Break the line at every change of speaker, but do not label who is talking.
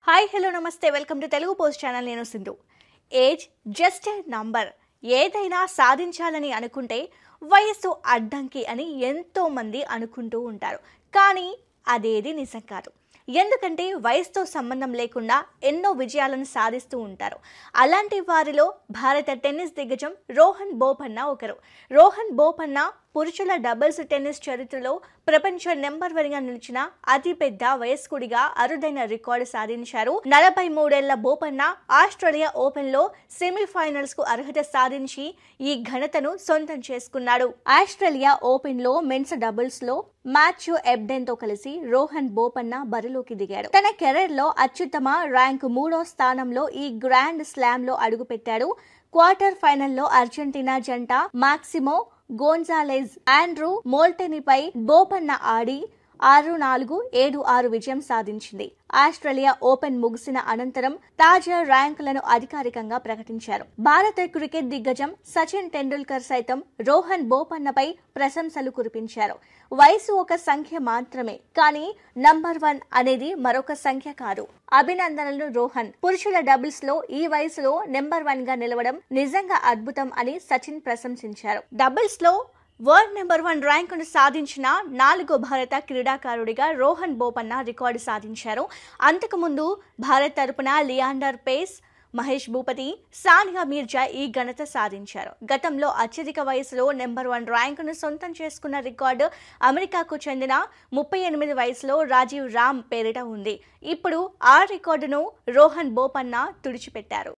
Hi hello నమస్తే welcome to Telugu post channel. నేను Sindhu. Age just a number. ఏదైనా సాధించాలని అనుకుంటే వయస్సు అడ్డంకి అని ఎంతో మంది అనుకుంటూ ఉంటారు. కానీ అదేది నిజం కాదు. ఎందుకంటే వయసుతో సంబంధం లేకుండా ఎన్నో విజయాలను సాధిస్తూ ఉంటారు. అలాంటి వారిలో భారత టెన్నిస్ దిగ్గజం రోహన్ బోపన్న ఒకరు. రోహన్ బోపన్న పురుషుల డబుల్స్ టెన్నిస్ చరిత్రలో ప్రపంచ నెంబర్ 1గా నిలిచిన అతిపెద్ద వయస్కుడిగా అరుదైన రికార్డు సాధించారు. 43 ఏళ్ల బోపన్న ఆస్ట్రేలియా ఓపెన్ లో సెమీఫైనల్స్ కు అర్హత సాధించి ఈ ఘనతను సొంతం చేసుకున్నాడు. ఆస్ట్రేలియా ఓపెన్ లో మెన్స్ డబుల్స్ లో మాథ్యూ ఎబ్డెన్ తో కలిసి రోహన్ బోపన్న బరిలోకి దిగాడు. తన కెరీర్ లో అత్యుత్తమ ర్యాంకు 3వ స్థానంలో ఈ గ్రాండ్ స్లామ్ లో అడుగుపెట్టాడు. క్వార్టర్ ఫైనల్లో అర్జెంటీనా జంట మాక్సిమో గోన్జాలెజ్, ఆండ్రూ మోల్టెనీపై బోపన్న ఆడి 6-4, 7-6 విజయం సాధించింది. ఆస్ట్రేలియా ఓపెన్ ముగిసిన అనంతరం తాజా ర్యాంకులను అధికారికంగా ప్రకటించారు. భారత క్రికెట్ దిగ్గజం సచిన్ టెండూల్కర్ సైతం రోహన్ బోపన్నపై ప్రశంసలు కురిపించారు. వయసు ఒక సంఖ్య మాత్రమే, కానీ నంబర్ 1 అనేది మరొక సంఖ్య కాదు. అభినందనలు రోహన్. పురుషుల డబుల్స్ లో ఈ వయసులో నెంబర్ 1గా నిలవడం నిజంగా అద్భుతం అని సచిన్ ప్రశంసించారు. డబుల్స్ లో వరల్డ్ నెంబర్ 1 ర్యాంకును సాధించిన 4వ భారత క్రీడాకారుడిగా రోహన్ బోపన్న రికార్డు సాధించారు. అంతకుముందు భారత్ తరపున లియాండర్ పేస్, మహేష్ భూపతి, సానియా మీర్జా ఈ ఘనత సాధించారు. గతంలో అత్యధిక వయసులో నెంబర్ 1 ర్యాంకును సొంతం చేసుకున్న రికార్డు అమెరికాకు చెందిన 38 వయసులో రాజీవ్ రామ్ పేరిట ఉంది. ఇప్పుడు ఆ రికార్డును రోహన్ బోపన్న తుడిచిపెట్టారు.